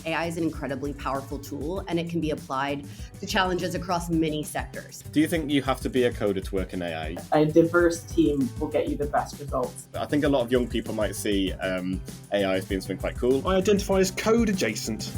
AI is an incredibly powerful tool, and it can be applied to challenges across many sectors. Do you think you have to be a coder to work in AI? A diverse team will get you the best results. I think a lot of young people might see AI as being something quite cool. I identify as code adjacent.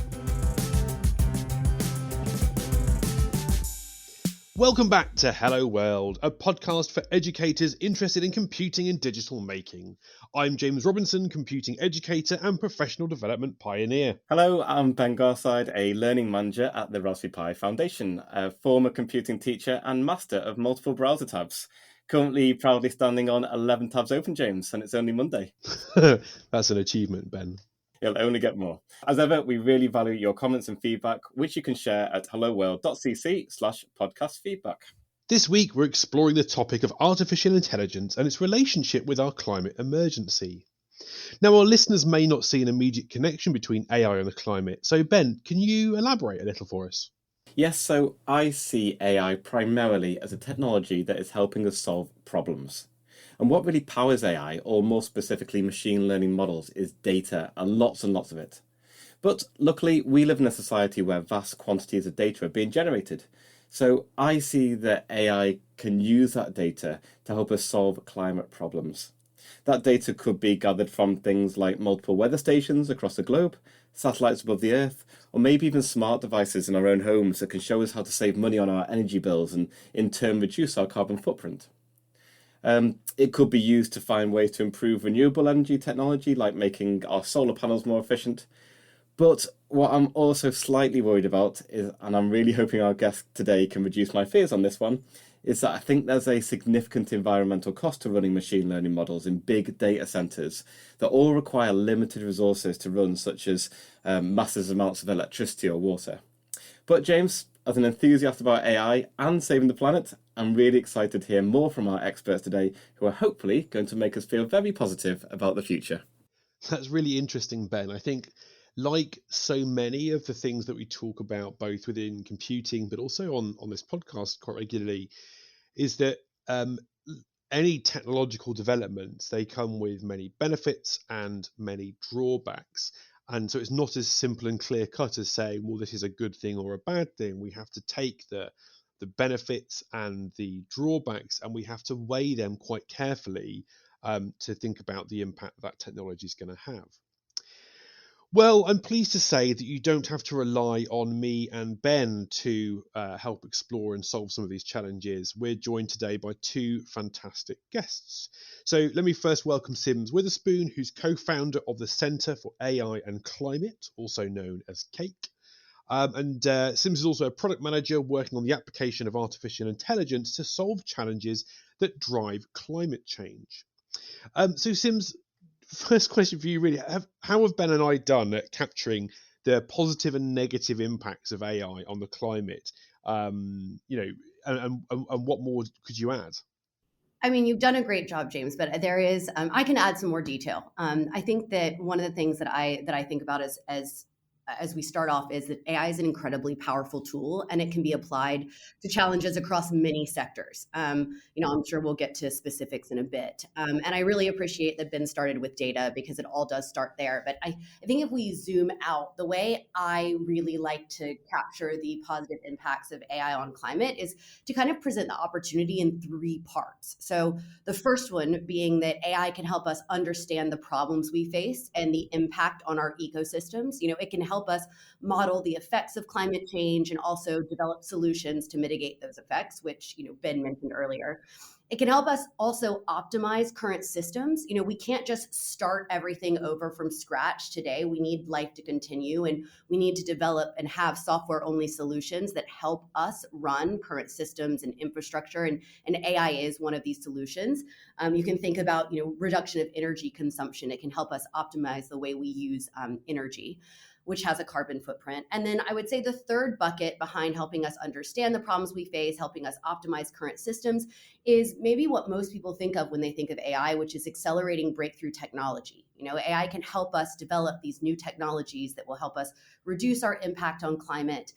Welcome back to Hello World, a podcast for educators interested in computing and digital making. I'm James Robinson, computing educator and professional development pioneer. Hello, I'm Ben Garside, a learning manager at the Raspberry Pi Foundation, a former computing teacher and master of multiple browser tabs. Currently proudly standing on 11 tabs open, James, and it's only Monday. That's an achievement, Ben. It'll only get more. As ever, we really value your comments and feedback, which you can share at helloworld.cc/podcastfeedback. This week, we're exploring the topic of artificial intelligence and its relationship with our climate emergency. Now, our listeners may not see an immediate connection between AI and the climate. So, Ben, can you elaborate a little for us? Yes, so I see AI primarily as a technology that is helping us solve problems. And what really powers AI, or more specifically machine learning models, is data, and lots of it. But luckily, we live in a society where vast quantities of data are being generated. So I see that AI can use that data to help us solve climate problems. That data could be gathered from things like multiple weather stations across the globe, satellites above the Earth, or maybe even smart devices in our own homes that can show us how to save money on our energy bills and in turn reduce our carbon footprint. It could be used to find ways to improve renewable energy technology, like making our solar panels more efficient. But what I'm also slightly worried about is, and I'm really hoping our guest today can reduce my fears on this one, is that I think there's a significant environmental cost to running machine learning models in big data centers that all require limited resources to run, such as massive amounts of electricity or water. But James, as an enthusiast about AI and saving the planet, I'm really excited to hear more from our experts today, who are hopefully going to make us feel very positive about the future. That's really interesting, Ben. I think, like so many of the things that we talk about, both within computing, but also on this podcast quite regularly, is that any technological developments, they come with many benefits and many drawbacks. And so it's not as simple and clear cut as saying, well, this is a good thing or a bad thing. We have to take the benefits and the drawbacks, and we have to weigh them quite carefully to think about the impact that technology is going to have. Well, I'm pleased to say that you don't have to rely on me and Ben to help explore and solve some of these challenges. We're joined today by two fantastic guests. So let me first welcome Sims Witherspoon, who's co-founder of the Centre for AI and Climate, also known as CAKE. Sims is also a product manager working on the application of artificial intelligence to solve challenges that drive climate change. So Sims, first question for you really, how have Ben and I done at capturing the positive and negative impacts of AI on the climate? And what more could you add? I mean, you've done a great job, James, but there is, I can add some more detail. I think that one of the things that I think about as we start off is that AI is an incredibly powerful tool, and it can be applied to challenges across many sectors. I'm sure we'll get to specifics in a bit. And I really appreciate that Ben started with data, because it all does start there. But I think if we zoom out, the way I really like to capture the positive impacts of AI on climate is to kind of present the opportunity in three parts. So the first one being that AI can help us understand the problems we face and the impact on our ecosystems. It can help us model the effects of climate change and also develop solutions to mitigate those effects, which Ben mentioned earlier. It can help us also optimize current systems. We can't just start everything over from scratch today. We need life to continue, and we need to develop and have software-only solutions that help us run current systems and infrastructure, and AI is one of these solutions. You can think about reduction of energy consumption. It can help us optimize the way we use energy, which has a carbon footprint. And then I would say the third bucket behind helping us understand the problems we face, helping us optimize current systems, is maybe what most people think of when they think of AI, which is accelerating breakthrough technology. AI can help us develop these new technologies that will help us reduce our impact on climate,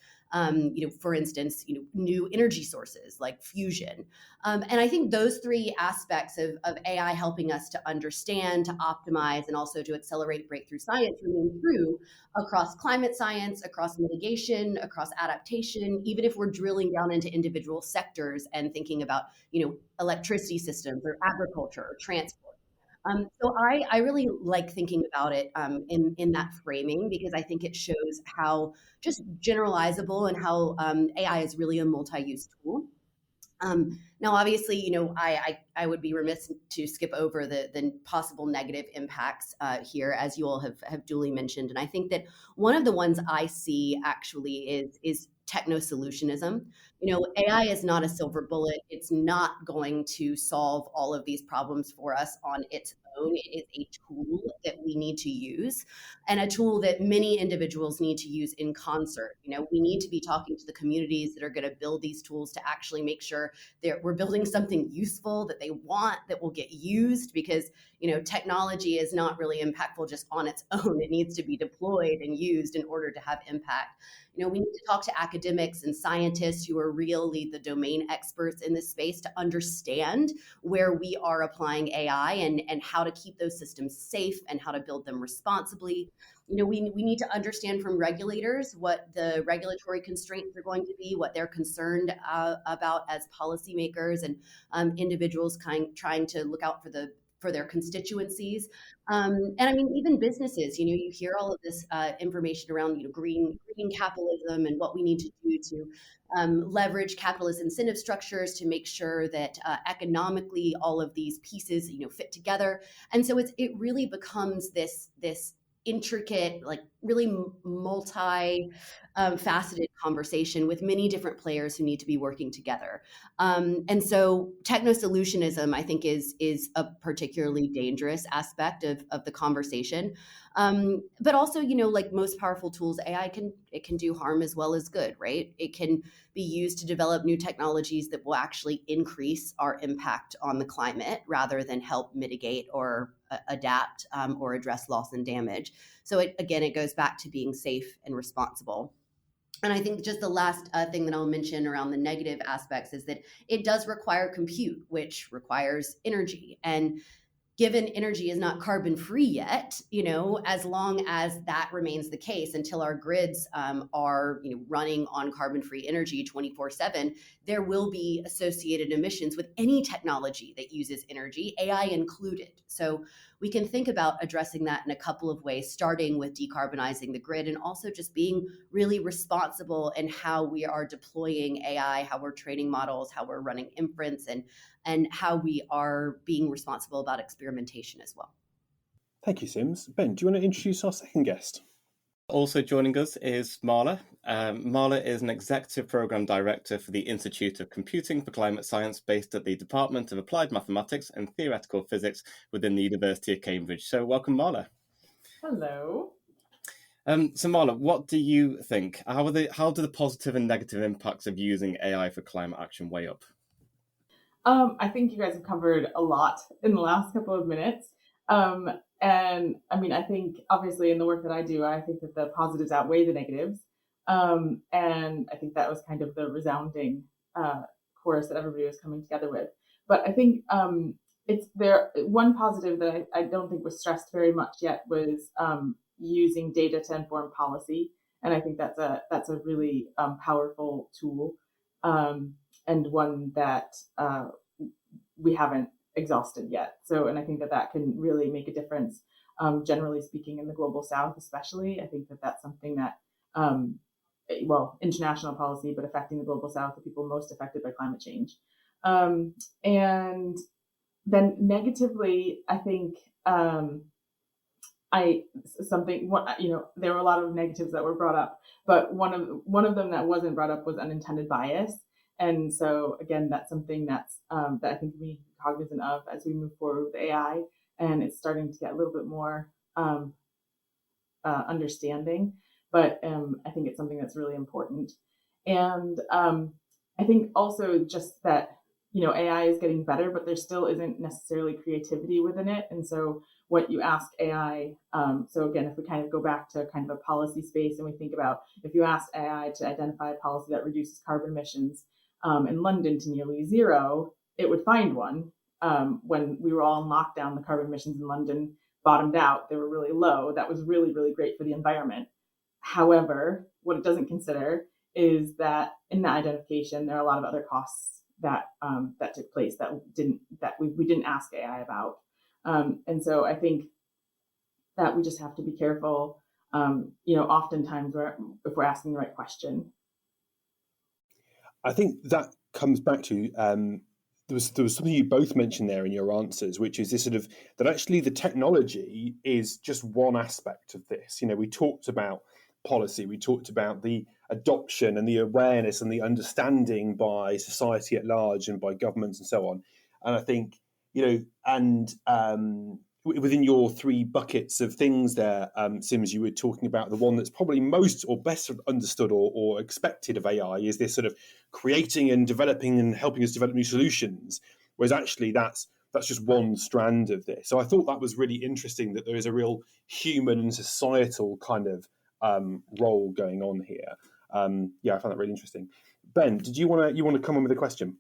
For instance, new energy sources like fusion. And I think those three aspects of AI helping us to understand, to optimize, and also to accelerate breakthrough science remain true across climate science, across mitigation, across adaptation, even if we're drilling down into individual sectors and thinking about, electricity systems or agriculture or transport. So I really like thinking about it in that framing, because I think it shows how just generalizable and how AI is really a multi-use tool. Now, obviously, I would be remiss to skip over the possible negative impacts here, as you all have duly mentioned. And I think that one of the ones I see actually is techno solutionism. AI is not a silver bullet. It's not going to solve all of these problems for us on its own. It is a tool that we need to use, and a tool that many individuals need to use in concert. We need to be talking to the communities that are going to build these tools to actually make sure that we're building something useful that they want, that will get used, because technology is not really impactful just on its own. It needs to be deployed and used in order to have impact. We need to talk to academics and scientists who are really the domain experts in this space to understand where we are applying AI and how to keep those systems safe and how to build them responsibly. We need to understand from regulators what the regulatory constraints are going to be, what they're concerned about as policymakers and individuals trying to look out for their constituencies. And I mean, even businesses, you hear all of this information around, green capitalism and what we need to do to leverage capitalist incentive structures to make sure that economically all of these pieces, fit together. And so it really becomes this intricate, like really multi faceted conversation with many different players who need to be working together. And so techno-solutionism, I think, is a particularly dangerous aspect of the conversation. But also, like most powerful tools, AI can do harm as well as good, right? It can be used to develop new technologies that will actually increase our impact on the climate rather than help mitigate or adapt or address loss and damage. So it goes back to being safe and responsible. And I think just the last thing that I'll mention around the negative aspects is that it does require compute, which requires energy. And given energy is not carbon free yet, as long as that remains the case until our grids are running on carbon free energy 24/7, there will be associated emissions with any technology that uses energy, AI included. So we can think about addressing that in a couple of ways, starting with decarbonizing the grid and also just being really responsible in how we are deploying AI, how we're training models, how we're running inference, and how we are being responsible about experimentation as well. Thank you, Sims. Ben, do you want to introduce our second guest? Also joining us is Marla. Marla is an Executive Program Director for the Institute of Computing for Climate Science based at the Department of Applied Mathematics and Theoretical Physics within the University of Cambridge. So welcome, Marla. Hello. So Marla, what do you think? How do the positive and negative impacts of using AI for climate action weigh up? I think you guys have covered a lot in the last couple of minutes. And I mean, I think obviously in the work that I do, I think that the positives outweigh the negatives. And I think that was kind of the resounding chorus that everybody was coming together with. But I think it's there. One positive that I don't think was stressed very much yet was using data to inform policy. And I think that's a really powerful tool, and one that we haven't exhausted yet. So, and I think that can really make a difference, generally speaking, in the global South, especially. I think that that's something that, international policy, but affecting the global South, the people most affected by climate change. And then negatively, I think there were a lot of negatives that were brought up, but one of them that wasn't brought up was unintended bias. And so again, that's something that's that I think we need to be cognizant of as we move forward with AI, and it's starting to get a little bit more understanding. But I think it's something that's really important. And I think also just that AI is getting better, but there still isn't necessarily creativity within it. And so what you ask AI. So again, if we kind of go back to kind of a policy space and we think about if you ask AI to identify a policy that reduces carbon emissions in London to nearly zero, it would find one. When we were all in lockdown, the carbon emissions in London bottomed out. They were really low. That was really, really great for the environment. However, what it doesn't consider is that in that identification, there are a lot of other costs that that took place that we didn't ask AI about. And so I think that we just have to be careful. Oftentimes if we're asking the right question. I think that comes back to there was something you both mentioned there in your answers, which is this sort of that actually the technology is just one aspect of this. We talked about policy, we talked about the adoption and the awareness and the understanding by society at large and by governments and so on. And I think, within your three buckets of things there, Sims, you were talking about the one that's probably most or best understood or expected of AI is this sort of creating and developing and helping us develop new solutions, whereas actually that's just one strand of this. So I thought that was really interesting that there is a real human and societal kind of role going on here. I found that really interesting. Ben, did you want to come on with a question?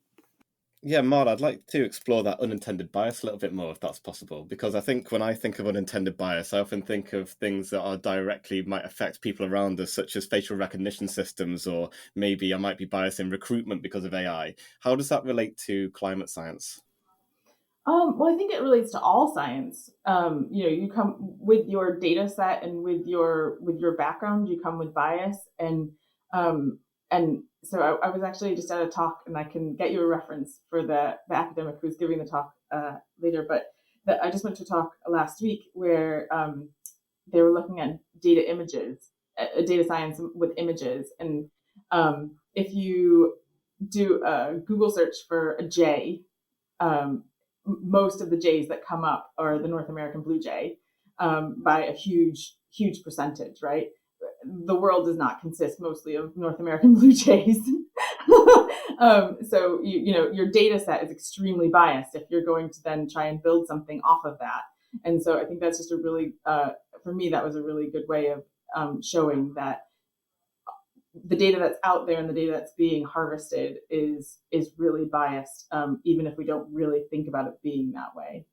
Yeah, Maud, I'd like to explore that unintended bias a little bit more, if that's possible, because I think when I think of unintended bias, I often think of things that are directly might affect people around us, such as facial recognition systems, or maybe I might be biased in recruitment because of AI. How does that relate to climate science? Well, I think it relates to all science. You come with your data set and with your background, you come with bias, and so I was actually just at a talk, and I can get you a reference for the academic who's giving the talk later. But I just went to a talk last week where they were looking at data images, data science with images, and if you do a Google search for a jay. Most of the jays that come up are the North American blue jay by a huge percentage, right? The world does not consist mostly of North American blue jays. So your data set is extremely biased if you're going to then try and build something off of that. And so I think that's just a really, for me, that was a really good way of showing that the data that's out there and the data that's being harvested is really biased, even if we don't really think about it being that way.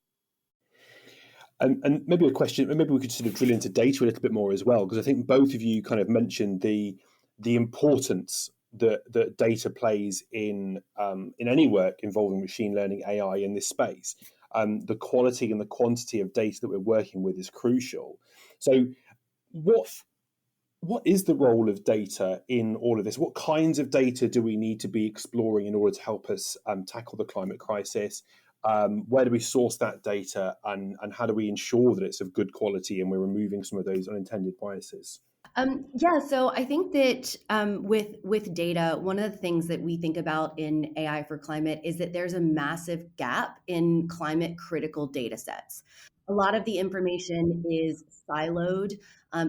And maybe a question, maybe we could sort of drill into data a little bit more as well, because I think both of you kind of mentioned the importance that data plays in any work involving machine learning, AI in this space. The quality and the quantity of data that we're working with is crucial. So what is the role of data in all of this? What kinds of data do we need to be exploring in order to help us tackle the climate crisis? Where do we source that data, and how do we ensure that it's of good quality and we're removing some of those unintended biases? So I think that with data, one of the things that we think about in AI for climate is that there's a massive gap in climate critical data sets. A lot of the information is siloed.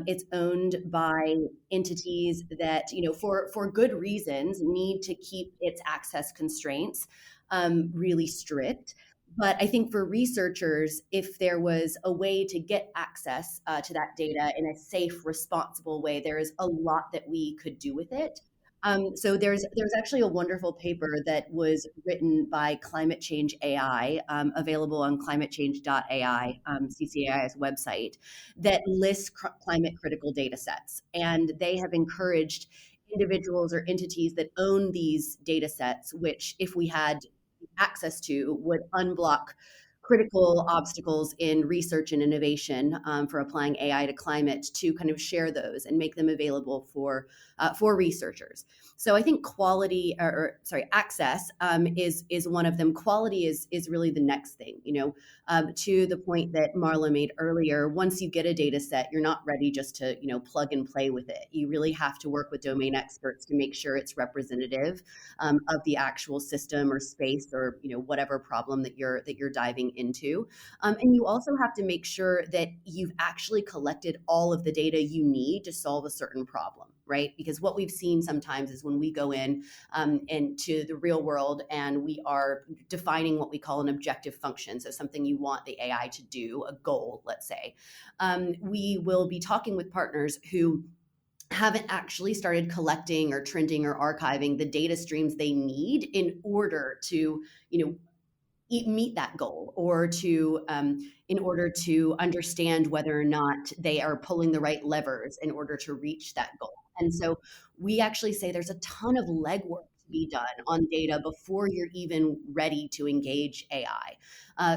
It's owned by entities that, for good reasons, need to keep its access constraints really strict. But I think for researchers, if there was a way to get access to that data in a safe, responsible way, there is a lot that we could do with it. So there's actually a wonderful paper that was written by Climate Change AI, available on climatechange.ai, CCAI's website, that lists climate critical data sets. And they have encouraged individuals or entities that own these data sets, which if we had access to, would unblock critical obstacles in research and innovation for applying AI to climate, to kind of share those and make them available for researchers. So I think access is one of them. Quality is really the next thing. To the point that Marla made earlier, once you get a data set, you're not ready just to plug and play with it. You really have to work with domain experts to make sure it's representative of the actual system or space or whatever problem that you're diving into. And you also have to make sure that you've actually collected all of the data you need to solve a certain problem, right? Because what we've seen sometimes is when we go into the real world and we are defining what we call an objective function, so something you want the AI to do, a goal, let's say, we will be talking with partners who haven't actually started collecting or trending or archiving the data streams they need in order to, meet that goal, or to in order to understand whether or not they are pulling the right levers in order to reach that goal. And so we actually say there's a ton of legwork to be done on data before you're even ready to engage AI,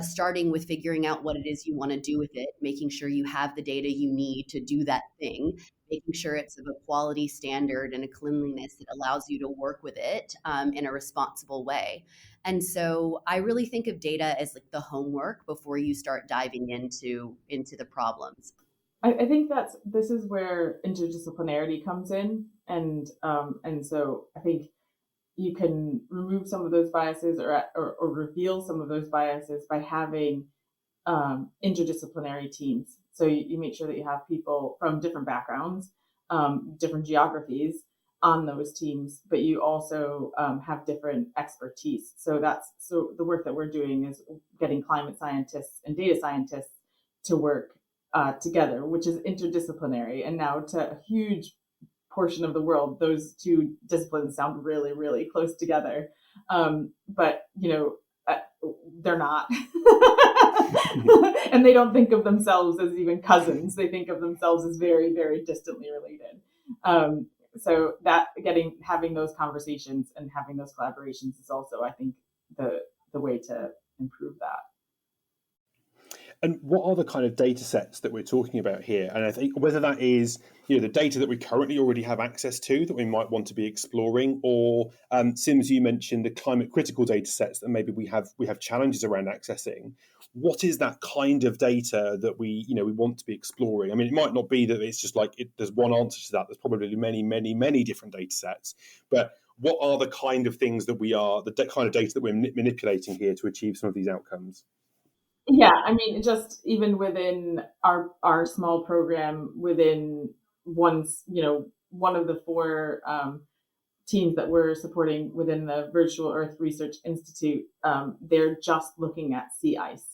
starting with figuring out what it is you want to do with it, making sure you have the data you need to do that thing, making sure it's of a quality standard and a cleanliness that allows you to work with it in a responsible way. And so I really think of data as like the homework before you start diving into the problems. I think this is where interdisciplinarity comes in, and so I think you can remove some of those biases, or reveal some of those biases by having interdisciplinary teams. So you make sure that you have people from different backgrounds, different geographies on those teams, but you also have different expertise. So the work that we're doing is getting climate scientists and data scientists to work together, which is interdisciplinary. And now, to a huge portion of the world, those two disciplines sound really, really close together. But they're not. And they don't think of themselves as even cousins. They think of themselves as very, very distantly related. So that having those conversations and having those collaborations is also, I think, the way to improve that. And what are the kind of data sets that we're talking about here? And I think whether that is the data that we currently already have access to that we might want to be exploring, or Sims, you mentioned the climate critical data sets that maybe we have challenges around accessing. What is that kind of data that we want to be exploring? I mean, it might not be that it's just like there's one answer to that. There's probably many, many, many different data sets. But what are the kind of things that kind of data that we're manipulating here to achieve some of these outcomes? Yeah, I mean, just even within our small program, within one of the four teams that we're supporting within the Virtual Earth Research Institute, they're just looking at sea ice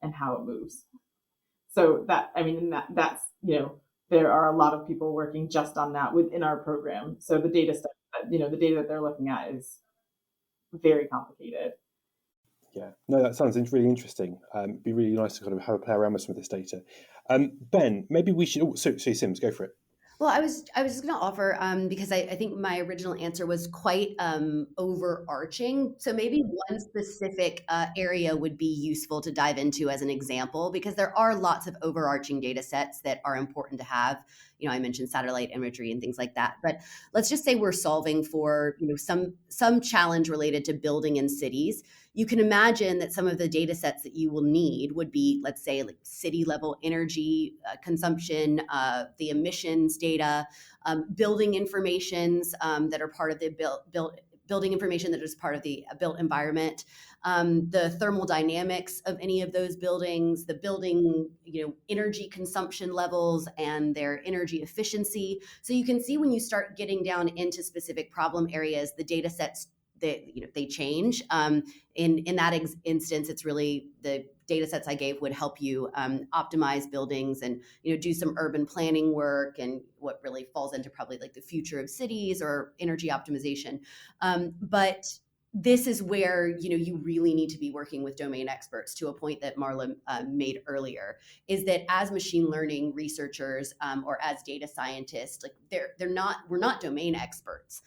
and how it moves. So that's there are a lot of people working just on that within our program. So the data that they're looking at is very complicated. Yeah, no, that sounds really interesting. It'd be really nice to kind of have a play around with some of this data. Ben, maybe we should. So Sims, go for it. Well, I was just going to offer, because I think my original answer was quite overarching. So maybe one specific area would be useful to dive into as an example, because there are lots of overarching data sets that are important to have. I mentioned satellite imagery and things like that. But let's just say we're solving for some challenge related to building in cities. You can imagine that some of the data sets that you will need would be, let's say, like city level energy consumption, the emissions data, building informations that are part of the building information that is part of the built environment, the thermal dynamics of any of those buildings, the building, energy consumption levels and their energy efficiency. So you can see when you start getting down into specific problem areas, the data sets they change. In that instance, it's really the data sets I gave would help you optimize buildings and do some urban planning work, and what really falls into probably like the future of cities or energy optimization. But this is where you really need to be working with domain experts, to a point that Marla made earlier, is that as machine learning researchers or as data scientists, like we're not domain experts.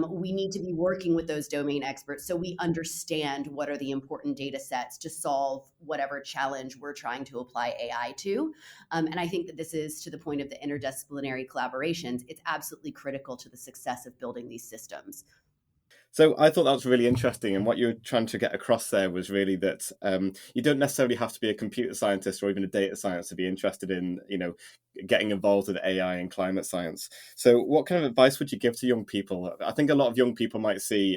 We need to be working with those domain experts so we understand what are the important data sets to solve whatever challenge we're trying to apply AI to. And I think that this is, to the point of the interdisciplinary collaborations, it's absolutely critical to the success of building these systems. So I thought that was really interesting, and what you were trying to get across there was really that you don't necessarily have to be a computer scientist or even a data scientist to be interested in, getting involved with AI and climate science. So what kind of advice would you give to young people? I think a lot of young people might see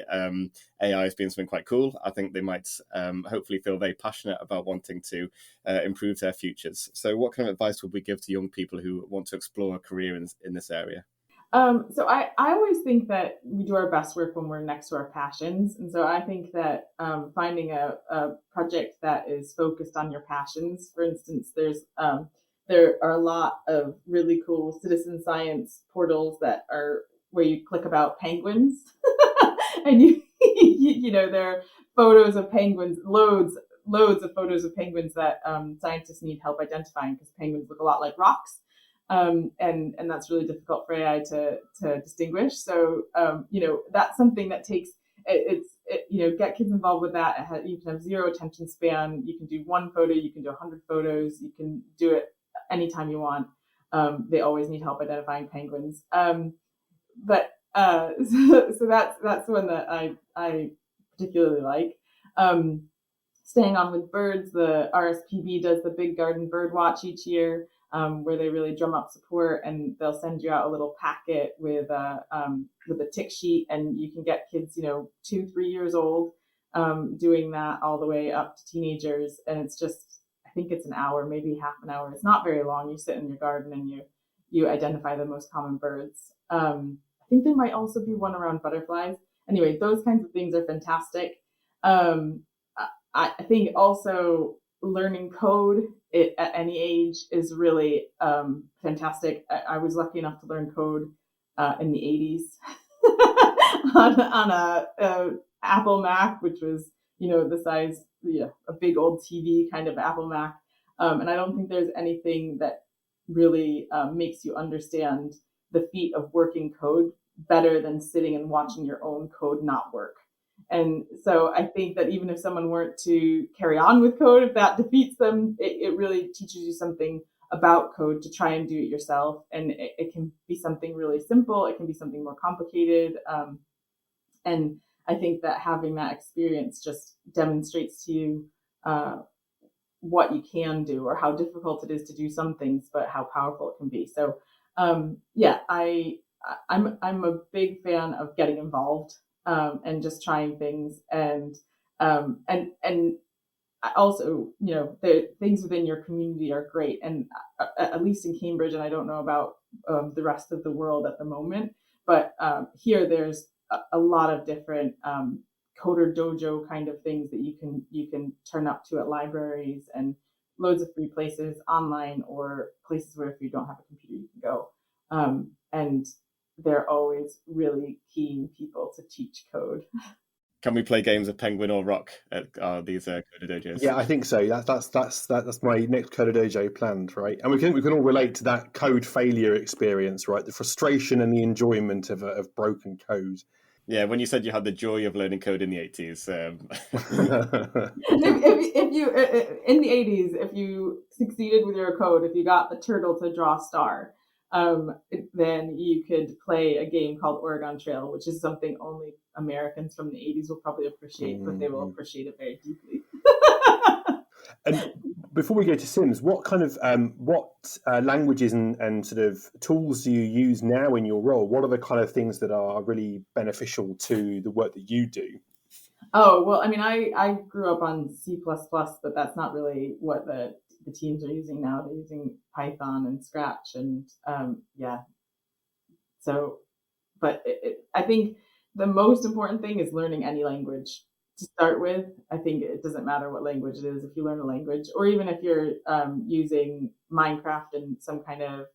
AI as being something quite cool. I think they might hopefully feel very passionate about wanting to improve their futures. So what kind of advice would we give to young people who want to explore a career in this area? So I always think that we do our best work when we're next to our passions. And so I think that finding a project that is focused on your passions, for instance, there are a lot of really cool citizen science portals that are where you click about penguins and there are photos of penguins, loads of photos of penguins that scientists need help identifying because penguins look a lot like rocks. And that's really difficult for AI to distinguish. So that's something that takes get kids involved with that. You can have zero attention span. You can do one photo. You can do 100 photos. You can do it anytime you want. They always need help identifying penguins. So that's one that I particularly like. Staying on with birds, the RSPB does the Big Garden Bird Watch each year, where they really drum up support, and they'll send you out a little packet with a tick sheet, and you can get kids, 2-3 years old, doing that all the way up to teenagers, and it's just, I think it's an hour, maybe half an hour. It's not very long. You sit in your garden and you identify the most common birds. I think there might also be one around butterflies. Anyway, those kinds of things are fantastic. I think also learning code at any age is really fantastic. I was lucky enough to learn code in the 80s on a Apple Mac, which was, the size, a big old TV kind of Apple Mac. And I don't think there's anything that really makes you understand the feat of working code better than sitting and watching your own code not work. And so I think that even if someone weren't to carry on with code, if that defeats them, it really teaches you something about code to try and do it yourself. And it can be something really simple. It can be something more complicated. And I think that having that experience just demonstrates to you what you can do or how difficult it is to do some things, but how powerful it can be. So I'm a big fan of getting involved. And just trying things, and also, the things within your community are great. And at least in Cambridge, and I don't know about the rest of the world at the moment, but here there's a lot of different coder dojo kind of things that you can turn up to at libraries, and loads of free places online, or places where if you don't have a computer you can go. And they're always really keen people to teach code. Can we play games of Penguin or Rock at these Coder Dojos? Yeah, I think so. That's my next Coder Dojo planned, right? And we can all relate to that code failure experience, right? The frustration and the enjoyment of broken code. Yeah, when you said you had the joy of learning code in the 80s. If you in the 80s, if you succeeded with your code, if you got the turtle to draw a star, then you could play a game called Oregon Trail, which is something only Americans from the 80s will probably appreciate, but they will appreciate it very deeply. And before we go to Sims, what kind of languages and sort of tools do you use now in your role? What are the kind of things that are really beneficial to the work that you do? Oh, well, I mean, I grew up on C++, but that's not really what the teams are using now. They're using Python and Scratch, and So, but I think the most important thing is learning any language to start with. I think it doesn't matter what language it is. If you learn a language, or even if you're using Minecraft and some kind of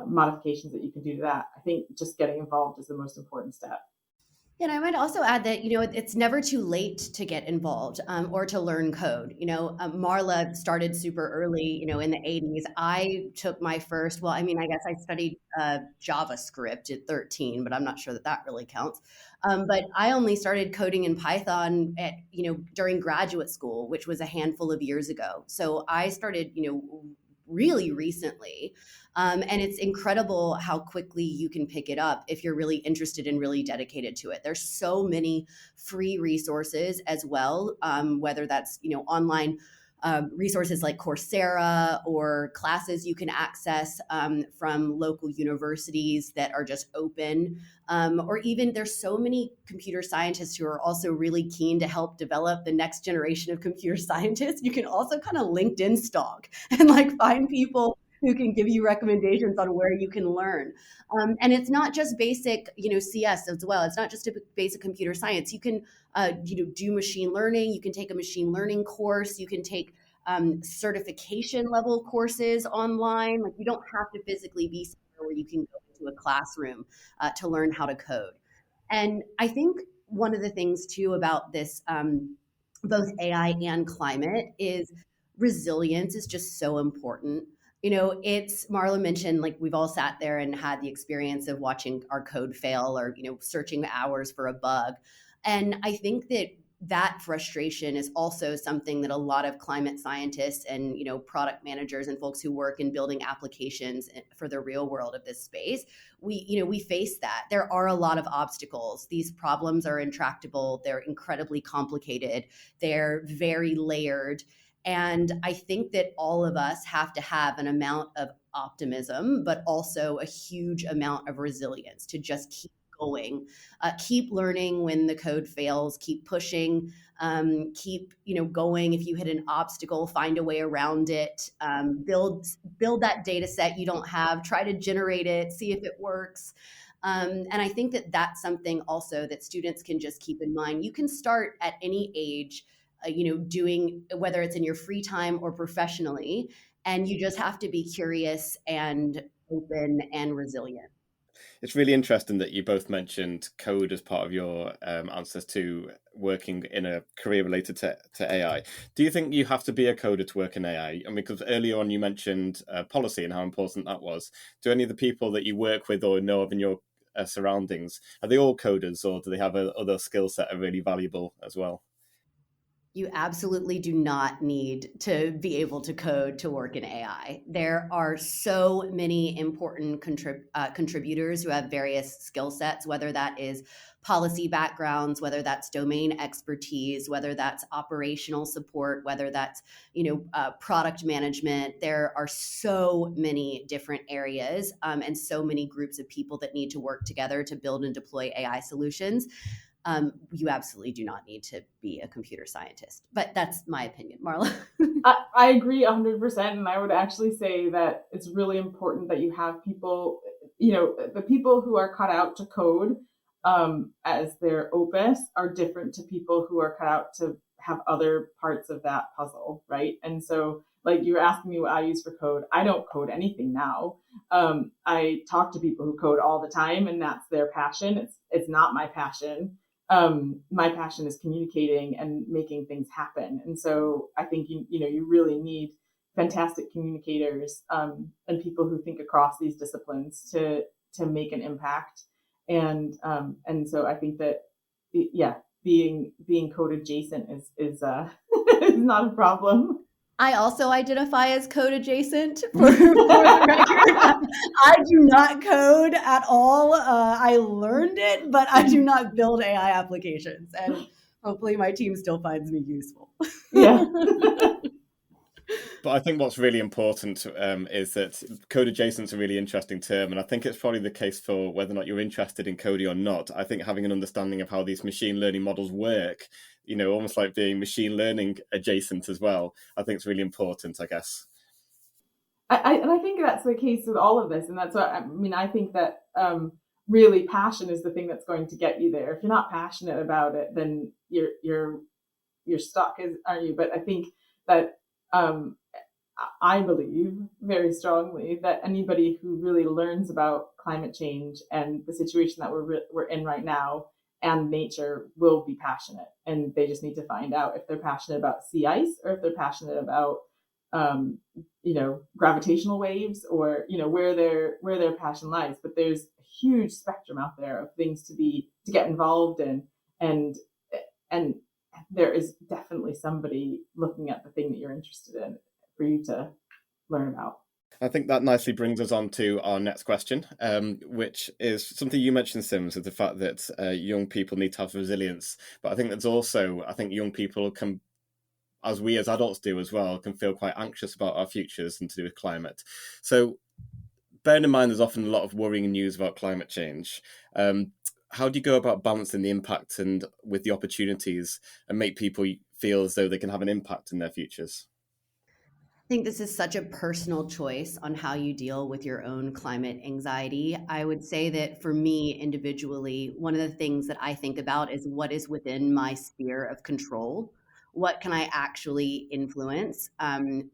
modifications that you can do to that, I think just getting involved is the most important step. And I might also add that, it's never too late to get involved or to learn code. Marla started super early, in the 80s. I took my first, I guess I studied JavaScript at 13, but I'm not sure that really counts. But I only started coding in Python during graduate school, which was a handful of years ago. So I started, really recently. And it's incredible how quickly you can pick it up if you're really interested and really dedicated to it. There's so many free resources as well, whether that's, online resources like Coursera or classes you can access from local universities that are just open. Or even there's so many computer scientists who are also really keen to help develop the next generation of computer scientists. You can also kind of LinkedIn stalk and find people who can give you recommendations on where you can learn. And it's not just basic, CS as well. It's not just a basic computer science. You can, do machine learning. You can take a machine learning course. You can take certification level courses online. Like, you don't have to physically be somewhere where you can go into a classroom to learn how to code. And I think one of the things too about this, both AI and climate, is resilience is just so important. It's Marla mentioned, like, we've all sat there and had the experience of watching our code fail, or searching hours for a bug. And I think that frustration is also something that a lot of climate scientists and product managers and folks who work in building applications for the real world of this space, we face that. There are a lot of obstacles. These problems are intractable. They're incredibly complicated. They're very layered. And I think that all of us have to have an amount of optimism, but also a huge amount of resilience to just keep going, keep learning when the code fails, keep pushing, keep going. If you hit an obstacle, find a way around it. Build that data set you don't have. Try to generate it. See if it works. And I think that that's something also that students can just keep in mind. You can start at any age, doing, whether it's in your free time or professionally, and you just have to be curious and open and resilient. It's really interesting that you both mentioned code as part of your answers to working in a career related to AI. Do you think you have to be a coder to work in AI? I mean, because earlier on you mentioned policy and how important that was. Do any of the people that you work with or know of in your surroundings, are they all coders, or do they have other skill set that are really valuable as well? You absolutely do not need to be able to code to work in AI. There are so many important contributors who have various skill sets, whether that is policy backgrounds, whether that's domain expertise, whether that's operational support, whether that's product management. There are so many different areas and so many groups of people that need to work together to build and deploy AI solutions. You absolutely do not need to be a computer scientist, but that's my opinion. Marla? I agree 100%. And I would actually say that it's really important that you have people, the people who are cut out to code as their opus are different to people who are cut out to have other parts of that puzzle, right? And so, like, you were asking me what I use for code. I don't code anything now. I talk to people who code all the time, and that's their passion. It's not my passion. My passion is communicating and making things happen. And so I think you really need fantastic communicators and people who think across these disciplines to make an impact. And so I think that being code adjacent is is not a problem. I also identify as code adjacent for the record. I do not code at all. I learned it, but I do not build AI applications. And hopefully my team still finds me useful. Yeah. But I think what's really important is that code adjacent is a really interesting term, and I think it's probably the case for whether or not you're interested in coding or not. I think having an understanding of how these machine learning models work, almost like being machine learning adjacent as well, I think it's really important, I guess. And I think that's the case with all of this, and that's what I mean. I think that really passion is the thing that's going to get you there. If you're not passionate about it, then you're stuck, aren't you? But I think that I believe very strongly that anybody who really learns about climate change and the situation that we're in right now and nature will be passionate, and they just need to find out if they're passionate about sea ice or if they're passionate about gravitational waves, or where their passion lies. But there's a huge spectrum out there of things to get involved in, and there is definitely somebody looking at the thing that you're interested in for you to learn about. I think that nicely brings us on to our next question, which is something you mentioned, Sims, is the fact that young people need to have resilience. But I think that's also, young people can, as we as adults do as well, can feel quite anxious about our futures and to do with climate. So bearing in mind there's often a lot of worrying news about climate change, how do you go about balancing the impact and with the opportunities and make people feel as though they can have an impact in their futures? I think this is such a personal choice on how you deal with your own climate anxiety. I would say that for me individually, one of the things that I think about is what is within my sphere of control. What can I actually influence?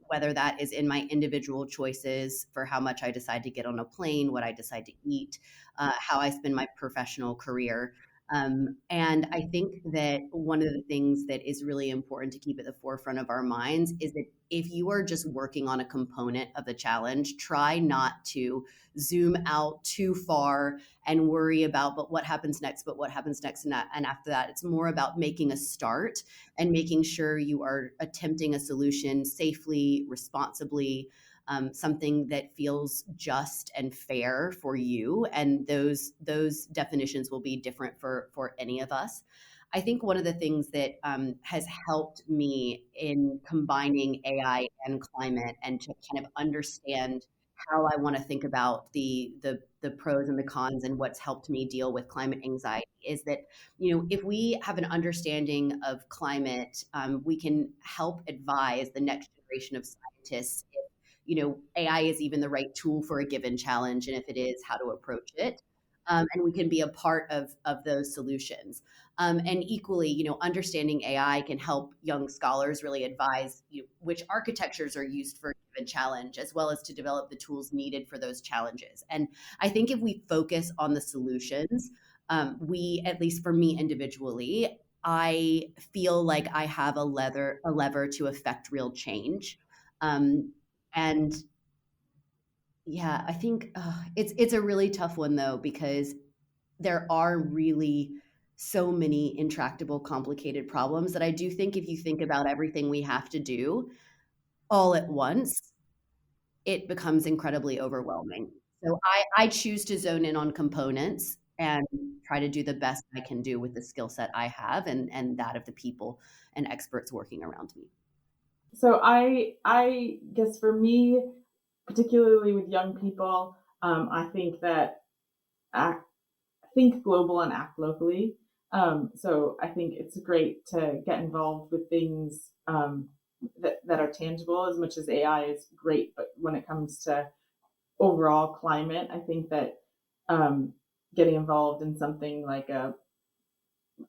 Whether that is in my individual choices for how much I decide to get on a plane, what I decide to eat, how I spend my professional career. And I think that one of the things that is really important to keep at the forefront of our minds is that if you are just working on a component of the challenge, try not to zoom out too far and worry about, but what happens next, but what happens next. And after that, it's more about making a start and making sure you are attempting a solution safely, responsibly, something that feels just and fair for you. And those definitions will be different for any of us. I think one of the things that has helped me in combining AI and climate and to kind of understand how I want to think about the pros and the cons and what's helped me deal with climate anxiety is that, if we have an understanding of climate, we can help advise the next generation of scientists if, AI is even the right tool for a given challenge, and if it is, how to approach it. And we can be a part of those solutions. And equally, understanding AI can help young scholars really advise which architectures are used for a given challenge, as well as to develop the tools needed for those challenges. And I think if we focus on the solutions, at least for me individually, I feel like I have a lever to affect real change. And yeah, I think it's a really tough one though, because there are really so many intractable, complicated problems that I do think if you think about everything we have to do all at once, it becomes incredibly overwhelming. So I choose to zone in on components and try to do the best I can do with the skill set I have and that of the people and experts working around me. So I guess for me, particularly with young people, I think that think global and act locally. So I think it's great to get involved with things that are tangible as much as AI is great. But when it comes to overall climate, I think that getting involved in something like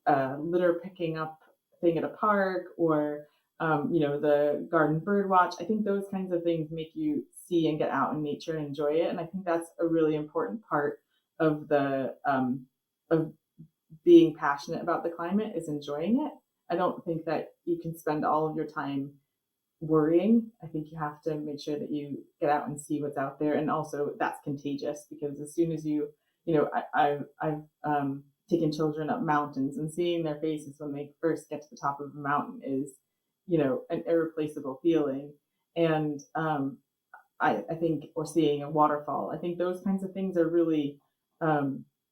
litter picking up thing at a park or the garden bird watch, I think those kinds of things make you see and get out in nature and enjoy it. And I think that's a really important part of the of being passionate about the climate is enjoying it. I don't think that you can spend all of your time worrying. I think you have to make sure that you get out and see what's out there, and also that's contagious because as soon as I've taken children up mountains and seeing their faces when they first get to the top of a mountain is, an irreplaceable feeling. And I think, or seeing a waterfall, I think those kinds of things are really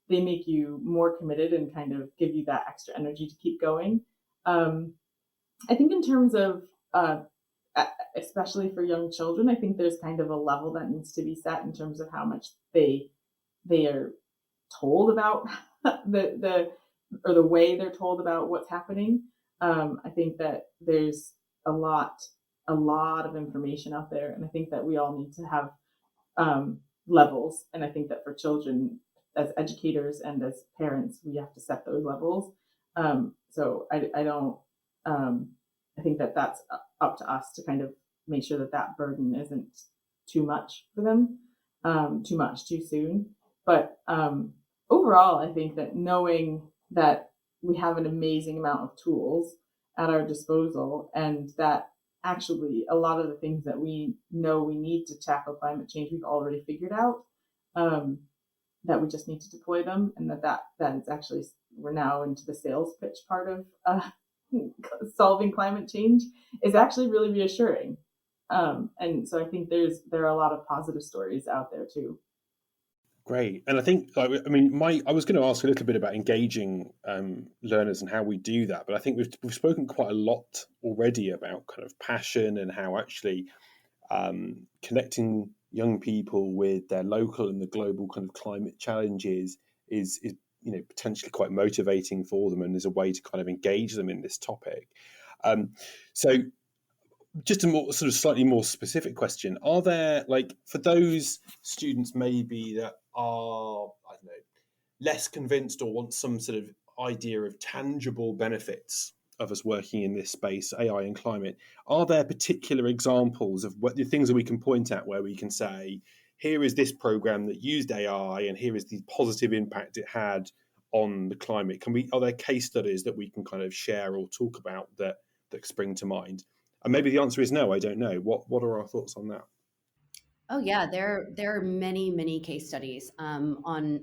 they make you more committed and kind of give you that extra energy to keep going. I think in terms of especially for young children, I think there's kind of a level that needs to be set in terms of how much they are told about the way they're told about what's happening. I think that there's a lot of information out there, and I think that we all need to have levels. And I think that for children, as educators and as parents, we have to set those levels. So I don't. I think that that's up to us to kind of make sure that that burden isn't too much for them, too much too soon. But overall, I think that knowing that we have an amazing amount of tools at our disposal, and that actually a lot of the things that we know we need to tackle climate change, we've already figured out, that we just need to deploy them, and that is actually, we're now into the sales pitch part of solving climate change, is actually really reassuring. And so I think there are a lot of positive stories out there too. Great. And I think, I was going to ask a little bit about engaging learners and how we do that, but I think we've spoken quite a lot already about kind of passion and how actually connecting young people with their local and the global kind of climate challenges is potentially quite motivating for them, and is a way to kind of engage them in this topic. So just a more sort of slightly more specific question. Are there, like, for those students maybe that are, I don't know, less convinced or want some sort of idea of tangible benefits of us working in this space, AI and climate, are there particular examples of what the things that we can point at where we can say, here is this program that used AI and here is the positive impact it had on the climate? Are there case studies that we can kind of share or talk about that spring to mind? And maybe the answer is no, I don't know. What are our thoughts on that? Oh yeah, there are many case studies on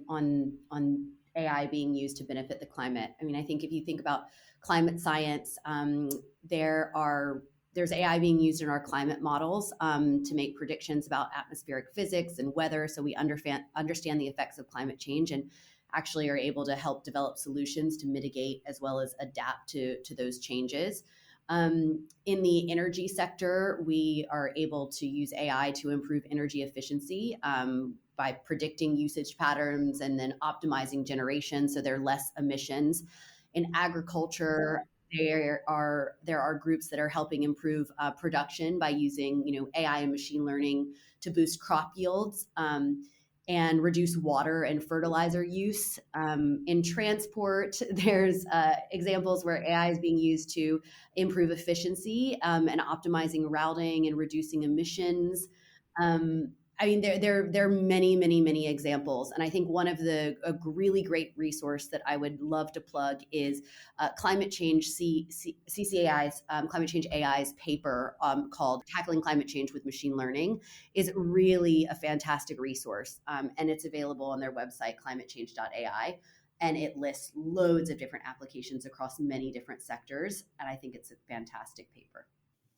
AI being used to benefit the climate. I mean, I think if you think about climate science, there's AI being used in our climate models to make predictions about atmospheric physics and weather, so we understand the effects of climate change and actually are able to help develop solutions to mitigate as well as adapt to those changes. In the energy sector, we are able to use AI to improve energy efficiency by predicting usage patterns and then optimizing generation so there are less emissions. In agriculture, there are groups that are helping improve production by using AI and machine learning to boost crop yields. And reduce water and fertilizer use. In transport, there's examples where AI is being used to improve efficiency and optimizing routing and reducing emissions. I mean, there are many examples, and I think one of a really great resource that I would love to plug is Climate Change CCAI's Climate Change AI's paper called "Tackling Climate Change with Machine Learning" is really a fantastic resource, and it's available on their website climatechange.ai. And it lists loads of different applications across many different sectors, and I think it's a fantastic paper.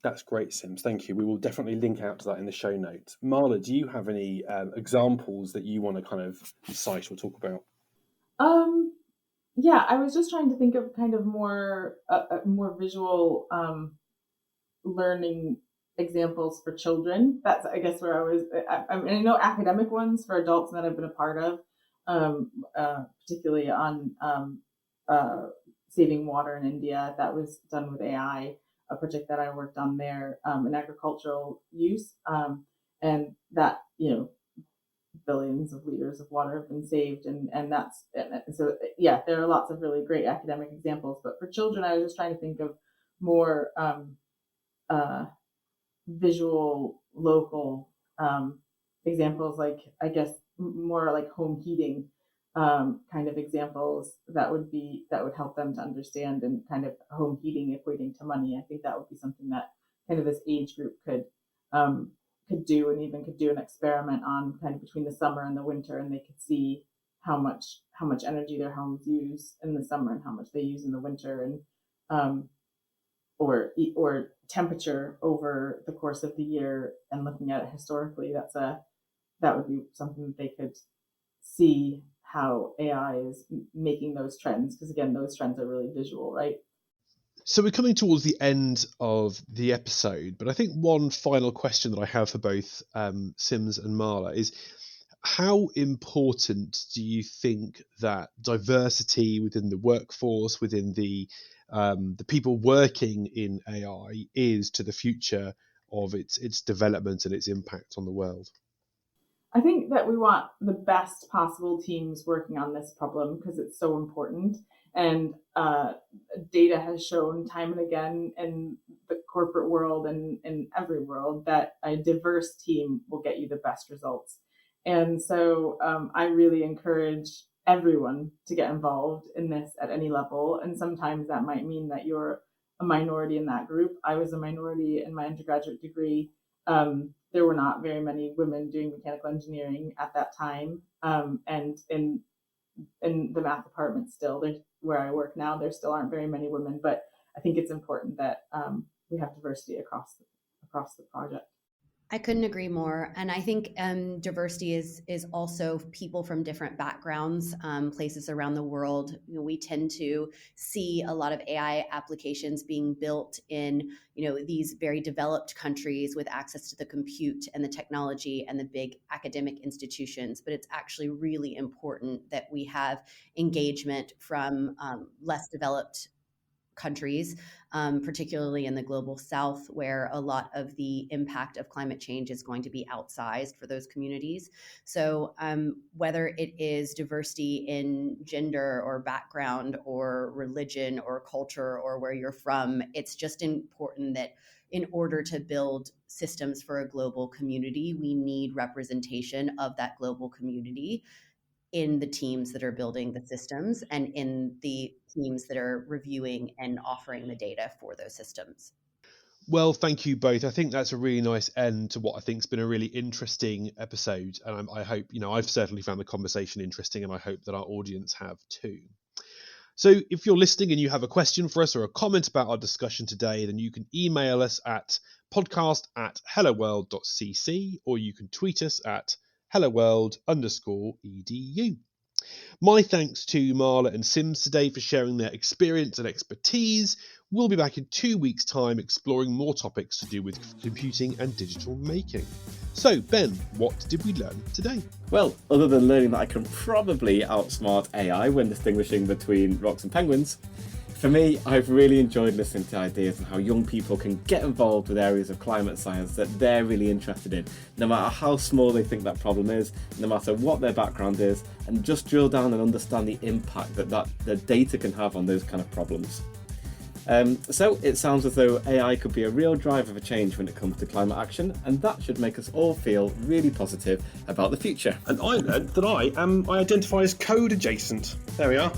That's great, Sims. Thank you. We will definitely link out to that in the show notes. Marla, do you have any examples that you want to kind of cite or talk about? Yeah, I was just trying to think of kind of more visual learning examples for children. That's, I guess, where I was. I mean, I know academic ones for adults that I've been a part of, particularly on saving water in India. That was done with AI. A project that I worked on there in agricultural use, and that billions of liters of water have been saved, and so yeah, there are lots of really great academic examples. But for children, I was just trying to think of more visual, local examples, like I guess more like home heating kind of examples that would help them to understand, and kind of home heating equating to money. I think that would be something that kind of this age group could do, and even could do an experiment on kind of between the summer and the winter, and they could see how much energy their homes use in the summer and how much they use in the winter, and or temperature over the course of the year, and looking at it historically. That would be something that they could see how AI is making those trends, because again, those trends are really visual, right? So we're coming towards the end of the episode, but I think one final question that I have for both Sims and Marla is, how important do you think that diversity within the workforce, within the people working in AI, is to the future of its development and its impact on the world? I think that we want the best possible teams working on this problem because it's so important. And data has shown time and again in the corporate world and in every world that a diverse team will get you the best results. And so I really encourage everyone to get involved in this at any level. And sometimes that might mean that you're a minority in that group. I was a minority in my undergraduate degree. There were not very many women doing mechanical engineering at that time. And in the math department still, where I work now, there still aren't very many women, but I think it's important that we have diversity across the project. I couldn't agree more. And I think diversity is also people from different backgrounds, places around the world. We tend to see a lot of AI applications being built in, these very developed countries with access to the compute and the technology and the big academic institutions. But it's actually really important that we have engagement from less developed countries, particularly in the global south, where a lot of the impact of climate change is going to be outsized for those communities. So whether it is diversity in gender or background or religion or culture or where you're from, it's just important that in order to build systems for a global community, we need representation of that global community in the teams that are building the systems and in the teams that are reviewing and offering the data for those systems. Well, thank you both. I think that's a really nice end to what I think has been a really interesting episode. And I hope, I've certainly found the conversation interesting, and I hope that our audience have too. So if you're listening and you have a question for us or a comment about our discussion today, then you can email us at podcast@helloworld.cc, or you can tweet us at helloworld_edu. My thanks to Marla and Sims today for sharing their experience and expertise. We'll be back in 2 weeks' time exploring more topics to do with computing and digital making. So, Ben, what did we learn today? Well, other than learning that I can probably outsmart AI when distinguishing between rocks and penguins, for me, I've really enjoyed listening to ideas on how young people can get involved with areas of climate science that they're really interested in, no matter how small they think that problem is, no matter what their background is, and just drill down and understand the impact that the data can have on those kind of problems. So it sounds as though AI could be a real driver for change when it comes to climate action, and that should make us all feel really positive about the future. And I learned that I identify as code adjacent. There we are.